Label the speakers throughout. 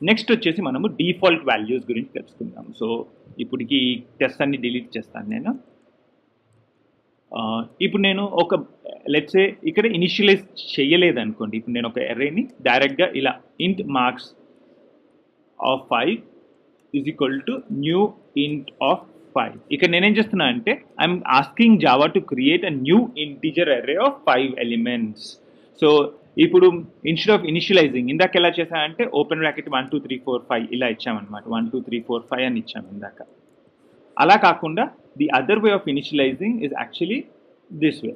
Speaker 1: Next వచ్చేసి మనము default values గురించి తెలుసుకుందాం. సో ఇప్పటికి టెస్ట్ అన్ని డిలీట్ చేస్తాను నేను. ఇప్పుడు నేను ఒక లెట్సే ఇక్కడ ఇనిషియలైజ్ చేయలేదు అనుకోండి. ఇప్పుడు నేను ఒక అర్రేని డైరెక్ట్గా ఇలా int marks of 5 is equal to new int of 5. ఇక్కడ నేనేం చేస్తున్నా అంటే I'm asking Java to create a new integer array of 5 elements. So ఇప్పుడు ఇన్స్టెడ్ ఆఫ్ ఇనిషియలైజింగ్ ఇందాక ఎలా చేశానంటే ఓపెన్ బ్రాకెట్ 1 2 3 4 5 ఇలా ఇచ్చామన్నమాట. 1 2 3 4 5 అని ఇచ్చాము ఇందాక. అలా కాకుండా the other way of initialising is actually this way.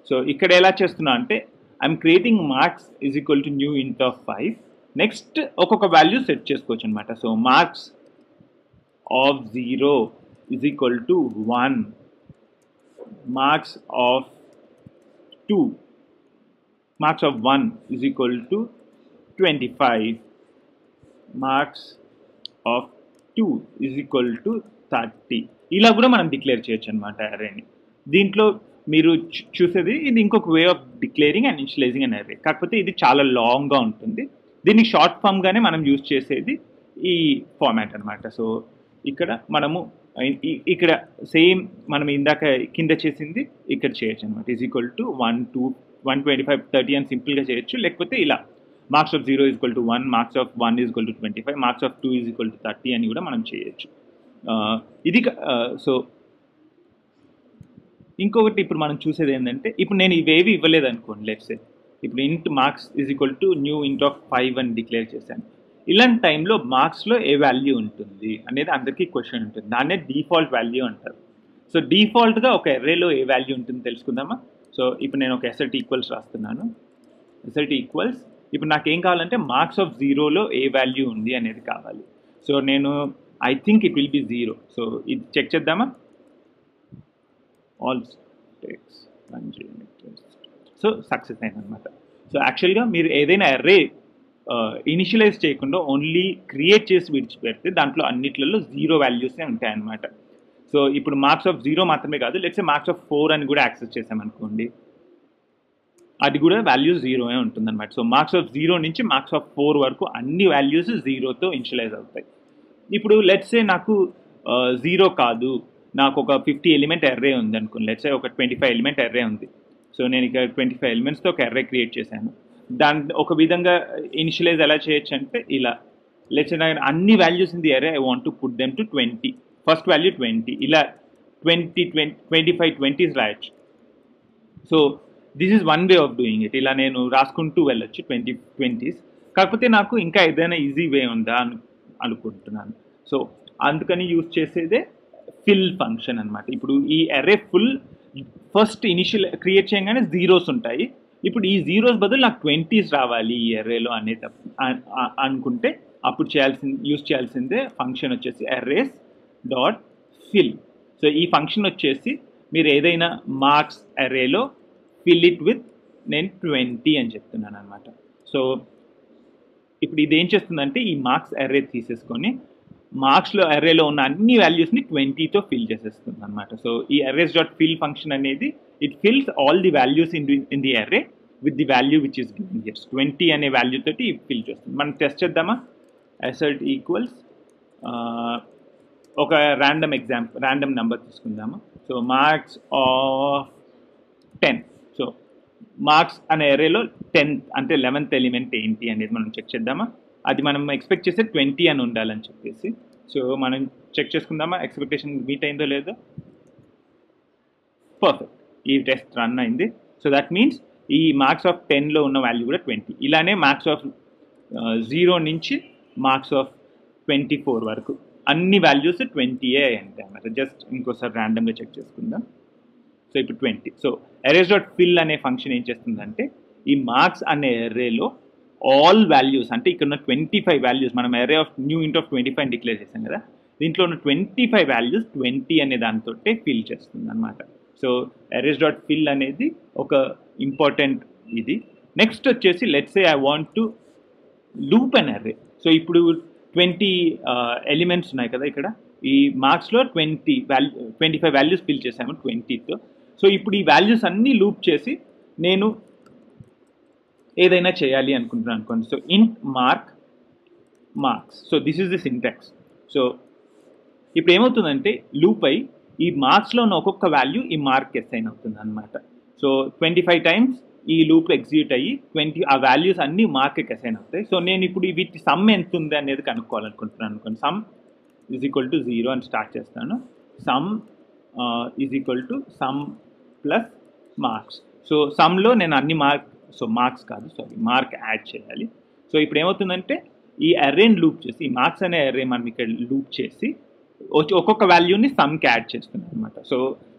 Speaker 1: So ఇక్కడ ఎలా చేస్తున్నా అంటే I'm creating marks is equal to new ఇంట్ ఆఫ్ 5. నెక్స్ట్ ఒక్కొక్క వాల్యూ సెట్ చేసుకోవచ్చు అనమాట. So marks of 0 is equal to 1, marks of 2, marks of 1 is equal to 25, marks of 2 is equal to 30. ఇలా కూడా మనం డిక్లేర్ చేయొచ్చు అనమాట అర్రేని. దీంట్లో మీరు చూసేది ఇది ఇంకొక way of declaring and initialising an array. కాకపోతే ఇది చాలా లాంగ్గా ఉంటుంది. దీనికి షార్ట్ ఫామ్గానే మనం యూజ్ చేసేది ఈ ఫార్మాట్ అనమాట. సో ఇక్కడ మనము ఇక్కడ సేమ్ మనం ఇందాక కింద చేసింది ఇక్కడ చేయొచ్చు అనమాట. ఈజ్ ఈక్వల్ టు 1 2 125 30 అని సింపుల్గా చేయొచ్చు. లేకపోతే ఇలా marks of 0 is equal to 1, marks of 1 is equal to 25, marks of 2 is equal to 30 అని కూడా మనం చేయొచ్చు. ఇది సో ఇంకొకటి ఇప్పుడు మనం చూసేది ఏంటంటే ఇప్పుడు నేను ఇవేవి ఇవ్వలేదు అనుకోండి. లెట్స్ సే ఇప్పుడు ఇంట్ marks is equal to new ఇంట్ ఆఫ్ 5 అని డిక్లేర్ చేశాను. ఇలాంటి టైంలో మార్క్స్లో ఏ వాల్యూ ఉంటుంది అనేది అందరికీ క్వశ్చన్ ఉంటుంది. దాన్నే డిఫాల్ట్ వాల్యూ అంటారు. సో డిఫాల్ట్గా ఒక అర్రేలో ఏ వాల్యూ ఉంటుంది తెలుసుకుందామా. సో ఇప్పుడు నేను ఒక ఎసెట్ ఈక్వల్స్ రాస్తున్నాను. ఎసెట్ ఈక్వల్స్ ఇప్పుడు నాకు ఏం కావాలంటే మార్క్స్ ఆఫ్ 0లో ఏ వాల్యూ ఉంది అనేది కావాలి. సో నేను I think it will be 0. So ఇది చెక్ చేద్దామా. ఆల్ టెక్స్ సో సక్సెస్ అయిందనమాట. సో యాక్చువల్గా మీరు ఏదైనా అర్రే ఇనిషియలైజ్ చేయకుండా ఓన్లీ క్రియేట్ చేసి విడిచిపెడితే దాంట్లో అన్నిట్లలో 0 వాల్యూసే ఉంటాయన్నమాట. సో ఇప్పుడు మార్క్స్ ఆఫ్ 0 మాత్రమే కాదు, లెట్స్ మార్క్స్ ఆఫ్ 4 అని కూడా యాక్సెస్ చేసామనుకోండి, అది కూడా వాల్యూ 0 ఉంటుందన్నమాట. సో మార్క్స్ ఆఫ్ 0 నుంచి మార్క్స్ ఆఫ్ 4 వరకు అన్ని వాల్యూస్ 0తో ఇనిషియలైజ్ అవుతాయి. ఇప్పుడు లెట్సే నాకు 0 కాదు, నాకు ఒక 50 ఎలిమెంట్ అర్రే ఉంది అనుకోండి. లెట్సే ఒక 25 ఎలిమెంట్ అర్రే ఉంది. సో నేను ఇక్కడ 25 ఎలిమెంట్స్తో ఒక అర్రే క్రియేట్ చేశాను. ఒక విధంగా ఇనిషియలైజ్ ఎలా చేయొచ్చు అంటే ఇలా లెట్సే అన్ని values in the array I want to put them to 20, first value 20, ఇలా 20 25 20s రాయొచ్చు. So this is one way of doing it. ఇలా నేను రాసుకుంటూ వెళ్ళొచ్చు 20s. కాకపోతే నాకు ఇంకా ఏదైనా ఈజీ వే ఉందా అనుకుంటున్నాను. సో అందుకని యూజ్ చేసేదే ఫిల్ ఫంక్షన్ అనమాట. ఇప్పుడు ఈ array full first initial create చేయగానే 0s ఉంటాయి. ఇప్పుడు ఈ 0s బదులు నాకు 20s రావాలి ఈ అర్రేలో అనేది అనుకుంటే అప్పుడు యూజ్ చేయాల్సిందే ఫంక్షన్ వచ్చేసి అర్రేస్ డాట్ ఫిల్. సో ఈ ఫంక్షన్ వచ్చేసి మీరు ఏదైనా మార్క్స్ అర్రేలో ఫిల్ ఇట్ విత్ నేను 20 అని చెప్తున్నాను అనమాట. సో ఇప్పుడు ఇది ఏం చేస్తుందంటే ఈ మార్క్స్ అర్రే తీసేసుకొని మార్క్స్లో అర్రేలో ఉన్న అన్ని వాల్యూస్ని 20తో ఫిల్ చేసేస్తుంది అనమాట. సో ఈ అర్రేస్ డాట్ ఫిల్ ఫంక్షన్ అనేది it fills all the values in the array with the value which is given here. 20 అనే వాల్యూ తోటి ఫిల్ చేస్తుంది. మనం టెస్ట్ చేద్దామా. అసెట్ ఈక్వల్స్ ఒక ర్యాండమ్ నెంబర్ తీసుకుందాము. So marks of 10. So marks అనే అర్రేలో 10th అంటే 11th ఎలిమెంట్ ఏంటి అనేది మనం చెక్ చేద్దామా. అది మనం ఎక్స్పెక్ట్ చేసే 20 అని ఉండాలని చెప్పేసి. సో మనం చెక్ చేసుకుందామా ఎక్స్పెక్టేషన్ మీట్ అయిందో లేదో. పర్ఫెక్ట్, ఈ టెస్ట్ రన్ అయింది. సో దట్ మీన్స్ ఈ మార్క్స్ ఆఫ్ 10లో ఉన్న వాల్యూ కూడా 20. ఇలానే మార్క్స్ ఆఫ్ 0 నుంచి మార్క్స్ ఆఫ్ 24 వరకు అన్ని వాల్యూస్ 20 ఉంటాయి అన్నమాట. జస్ట్ ఇంకోసారి ర్యాండమ్గా చెక్ చేసుకుందాం. సో ఇప్పుడు 20. సో అరేస్ డాట్ ఫిల్ అనే ఫంక్షన్ ఏం చేస్తుందంటే ఈ మార్క్స్ అనే అర్రేలో ఆల్ వాల్యూస్ అంటే ఇక్కడ ఉన్న 25 వాల్యూస్, మనం అర్రే ఆఫ్ న్యూ ఇంట్ ఆఫ్ 25 డిక్లేర్ చేసాం కదా, దీంట్లో ఉన్న 25 వాల్యూస్ 20 అనే దాంతో ఫిల్ చేస్తుంది అనమాట. సో అరేస్ డాట్ ఫిల్ అనేది ఒక ఇంపార్టెంట్ ఇది. నెక్స్ట్ వచ్చేసి let's say I want to loop an array. So ఇప్పుడు 20 ఎలిమెంట్స్ ఉన్నాయి కదా ఇక్కడ, ఈ మార్క్స్లో 25 వాల్యూస్ ఫిల్ చేసాము 20తో. సో ఇప్పుడు ఈ వాల్యూస్ అన్నీ లూప్ చేసి నేను ఏదైనా చేయాలి అనుకుంటున్నాను అనుకోండి. సో ఇంట్ mark marks. So this is the syntax. So ఇప్పుడు ఏమవుతుందంటే లూప్ అయి ఈ మార్క్స్లో ఉన్న ఒక్కొక్క వాల్యూ ఈ మార్క్ అసైన్ అవుతుంది అనమాట. సో 25 టైమ్స్ ఈ లూప్ ఎగ్జిక్యూట్ అయ్యి ఆ వాల్యూస్ అన్ని మార్క్కి అసైన్ అవుతాయి. సో నేను ఇప్పుడు వీటి సమ్ ఎంత ఉంది అనేది కనుక్కోవాలనుకుంటున్నాను అనుకోండి. సమ్ ఈజ్ ఈక్వల్ టు 0 అని స్టార్ట్ చేస్తాను. Sum is equal to sum plus marks. So సమ్లో నేను అన్ని మార్క్స్ మార్క్ యాడ్ చేయాలి. సో ఇప్పుడు ఏమవుతుందంటే ఈ అర్రేని లూప్ చేసి ఈ మార్క్స్ అనే అర్రే మనం ఇక్కడ లూప్ చేసి ఒక్కొక్క వాల్యూని సమ్కి యాడ్ చేస్తున్నాం అనమాట. సో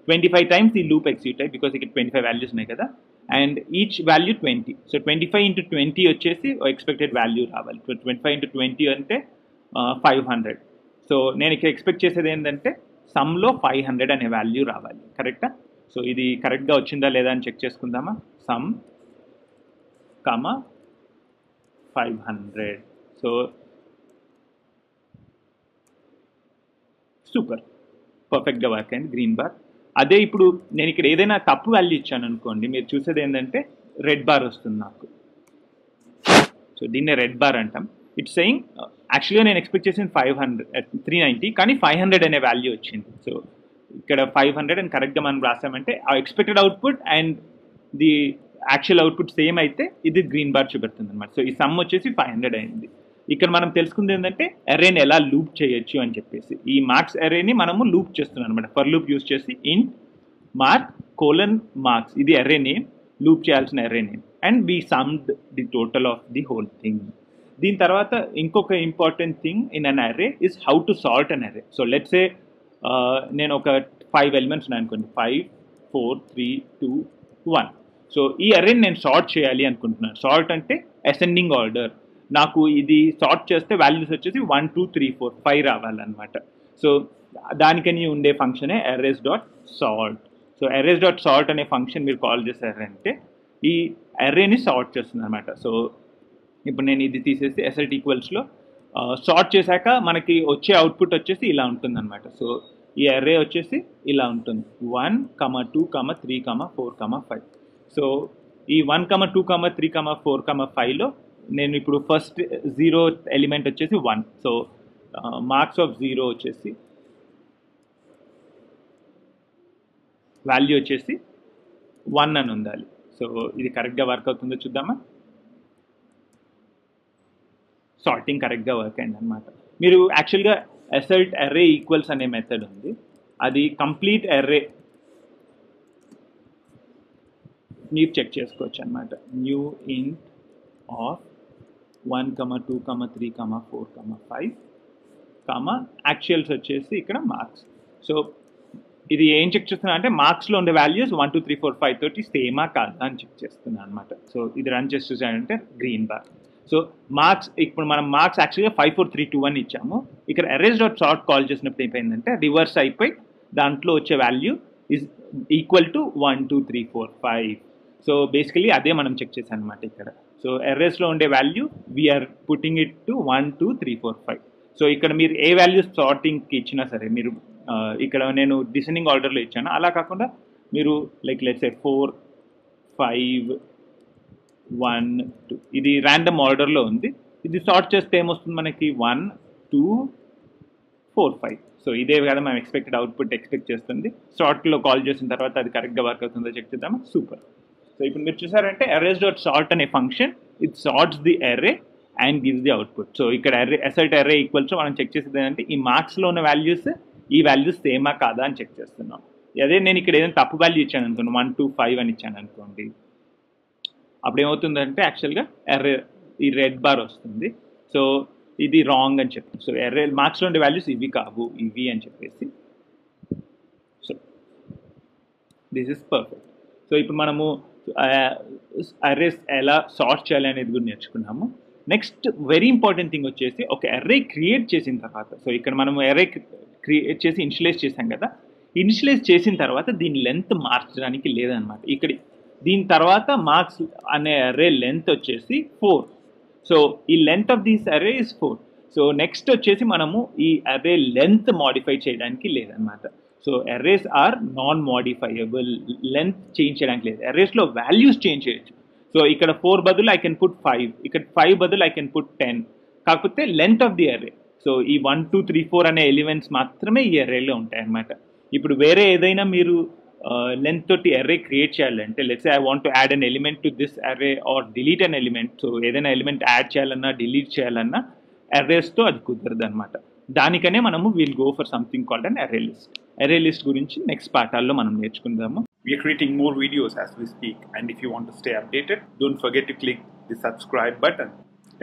Speaker 1: 25 టైమ్స్ ఈ లూప్ ఎగ్జిక్యూట్ అయ్యి బికాస్ ఇక్కడ 25 వాల్యూస్ ఉన్నాయి కదా, and each value 20. So 25 into 20 వచ్చేసి ఎక్స్పెక్టెడ్ వాల్యూ రావాలి. సో 25 into 20 అంటే 500. సో నేను ఇక్కడ ఎక్స్పెక్ట్ చేసేది ఏంటంటే సమ్లో 500 అనే వాల్యూ రావాలి. కరెక్టా? సో ఇది కరెక్ట్గా వచ్చిందా లేదా అని చెక్ చేసుకుందామా. Some comma 500. సో సూపర్, పర్ఫెక్ట్గా వర్క్ అయింది గ్రీన్ బార్. అదే ఇప్పుడు నేను ఇక్కడ ఏదైనా తప్పు వాల్యూ ఇచ్చాను అనుకోండి, మీరు చూసేది ఏంటంటే రెడ్ బార్ వస్తుంది నాకు. సో దీన్నే రెడ్ బార్ అంటాం. ఇట్స్ సెయింగ్ యాక్చువల్గా నేను ఎక్స్పెక్ట్ చేసిన 390 కానీ 500 అనే వాల్యూ వచ్చింది. సో ఇక్కడ 500 అని కరెక్ట్గా మనం రాసామంటే ఆ expected output and the actual output same అయితే ఇది గ్రీన్ బార్ చూపెడుతుంది అనమాట. సో ఈ సమ్ వచ్చేసి 500 అయింది. ఇక్కడ మనం తెలుసుకుంది ఏంటంటే అర్రేని ఎలా లూప్ చేయొచ్చు అని చెప్పేసి. ఈ మార్క్స్ అర్రేని మనము లూప్ చేస్తున్నాం అనమాట. ఫర్ లూప్ యూజ్ చేసి ఇంట్ మార్క్ కోలన్ మార్క్స్, ఇది అర్రే నేమ్, లూప్ చేయాల్సిన array name, and we summed the total of the whole thing. దీని తర్వాత ఇంకొక important thing in an array is how to sort an array. So let's say నేను ఒక 5 elements ఉన్నాయి అనుకోండి, 5 4 3 2 1. So ఈ అర్రేని నేను సార్ట్ చేయాలి అనుకుంటున్నాను. సార్ట్ అంటే అసెండింగ్ ఆర్డర్. నాకు ఇది సార్ట్ చేస్తే వాల్యూస్ వచ్చేసి 1 2 3 4 5 రావాలన్నమాట. సో దానికని ఉండే ఫంక్షనే arrays dot sort. So arrays dot sort అనే ఫంక్షన్ మీరు కాల్ చేశారంటే ఈ అర్రేని సార్ట్ చేస్తుంది అనమాట. సో ఇప్పుడు నేను ఇది తీసేసి ఎసెట్ ఈక్వల్స్లో సార్ట్ చేశాక మనకి వచ్చే అవుట్పుట్ వచ్చేసి ఇలా ఉంటుంది అనమాట. సో ఈ అర్రే వచ్చేసి ఇలా ఉంటుంది 1 2 3 4 5. సో ఈ 1 2 3 4 5లో నేను ఇప్పుడు ఫస్ట్ 0 ఎలిమెంట్ వచ్చేసి 1. సో మార్క్స్ ఆఫ్ 0 వచ్చేసి వాల్యూ వచ్చేసి 1 అని ఉండాలి. సో ఇది కరెక్ట్గా వర్క్ అవుతుందో చూద్దామా. సార్టింగ్ కరెక్ట్గా వర్క్ అయింది అనమాట. మీరు యాక్చువల్గా అసెట్ అర్రే ఈక్వల్స్ అనే మెథడ్ ఉంది, అది కంప్లీట్ అర్రే మీరు చెక్ చేసుకోవచ్చు అనమాట. న్యూ ఇంట్ ఆఫ్ 1 2 3 4 5 యాక్చువల్స్ వచ్చేసి ఇక్కడ మార్క్స్. సో ఇది ఏం చెక్ చేస్తున్నా అంటే మార్క్స్లో ఉండే వాల్యూస్ 1 2 3 4 5 తోటి సేమా కాదా అని చెక్ చేస్తున్నాను అనమాట. సో ఇది రన్ చేసి చూసానంటే గ్రీన్ బార్. సో మార్క్స్ ఇప్పుడు మనం మార్క్స్ యాక్చువల్గా 5 4 3 2 1 ఇచ్చాము. ఇక్కడ అర్రేస్ డాట్ సార్ట్ కాల్ చేసినప్పుడు ఏమైందంటే రివర్స్ అయిపోయి దాంట్లో వచ్చే value is equal to 1 2 3 4 5. So basically అదే మనం చెక్ చేసాం అనమాట ఇక్కడ. సో అర్రేస్లో ఉండే value we are putting it to 1 2 3 4 5. So ఇక్కడ మీరు ఏ వాల్యూస్ సార్టింగ్కి ఇచ్చినా సరే, మీరు ఇక్కడ నేను డిసెండింగ్ ఆర్డర్లో ఇచ్చాను, అలా కాకుండా మీరు లైక్ లెట్స్ సే 4 5 1 2 ఇది ర్యాండమ్ ఆర్డర్లో ఉంది. ఇది సార్ట్ చేస్తే ఏమొస్తుంది మనకి 1 2 4 5. సో ఇదే కదా మనం ఎక్స్పెక్టెడ్ అవుట్పుట్ ఎక్స్పెక్ట్ చేస్తుంది. సార్ట్లో కాల్ చేసిన తర్వాత అది కరెక్ట్గా వర్క్ అవుతుందో చెక్ చేద్దామా. సూపర్. సో ఇప్పుడు మీరు చూసారంటే అర్రేస్ డాట్ సార్ట్ అనే function it sorts the array and gives the output. So ఇక్కడ అర్రే అసెట్ అర్రే ఈక్వల్స్ మనం చెక్ చేసేది ఏంటంటే ఈ మార్క్స్లో ఉన్న వాల్యూస్ ఈ వాల్యూస్ సేమా కాదా అని చెక్ చేస్తున్నాం. అదే నేను ఇక్కడ ఏదైనా తప్పు వాల్యూ ఇచ్చాను అనుకోండి, 1 2 5 అని ఇచ్చాను అనుకోండి, అప్పుడు ఏమవుతుందంటే యాక్చువల్గా అర్రే ఈ రెడ్ బార్ వస్తుంది. సో ఇది రాంగ్ అని చెప్పి, సో అర్రే మార్క్స్లో ఉండే వాల్యూస్ ఇవి కావు ఇవి అని చెప్పేసి. So this is perfect. So ఇప్పుడు మనము అర్రేస్ ఎలా సార్ట్ చేయాలి అనేది కూడా నేర్చుకున్నాము. నెక్స్ట్ వెరీ ఇంపార్టెంట్ థింగ్ వచ్చేసి ఒక అర్రే క్రియేట్ చేసిన తర్వాత, సో ఇక్కడ మనము అర్రే క్రియేట్ చేసి ఇనిషియలైజ్ చేసాం కదా, ఇనిషియలైజ్ చేసిన తర్వాత దీని లెంత్ మార్చడానికి లేదనమాట. ఇక్కడ దీని తర్వాత మార్క్స్ అనే అర్రే లెంత్ వచ్చేసి 4. సో ఈ length of this array is 4. So next వచ్చేసి మనము ఈ అర్రే లెంత్ మాడిఫై చేయడానికి లేదనమాట. So arrays are non modifiable, length change చేయడానికి లేదు. అర్రేస్లో వాల్యూస్ చేంజ్ చేయొచ్చు. సో ఇక్కడ 4 బదులు ఐ కెన్ పుట్ 5, ఇక్కడ 5 బదులు ఐ కెన్ పుట్ 10. కాకపోతే length of the array. So ఈ 1 2 3 4 అనే ఎలిమెంట్స్ మాత్రమే ఈ అర్రేలో ఉంటాయి అన్నమాట. ఇప్పుడు వేరే ఏదైనా మీరు లెంత్ తోటి అర్రే క్రియేట్ చేయాలంటే, let's say I want to add an element to this array or delete an element. So ఏదైనా ఎలిమెంట్ యాడ్ చేయాలన్నా డిలీట్ చేయాలన్నా అర్రేస్తో అది కుదరదు అనమాట. దానికనే మనము will go for something called an array list. Array list గురించి నెక్స్ట్ పాఠాల్లో మనం నేర్చుకుందాము. We are creating more videos as we speak, and if you want to stay updated, don't forget to click the subscribe button.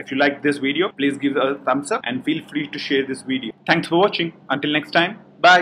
Speaker 1: If you like this video, please give a thumbs up and feel free to share this video. Thanks for watching. Until next time.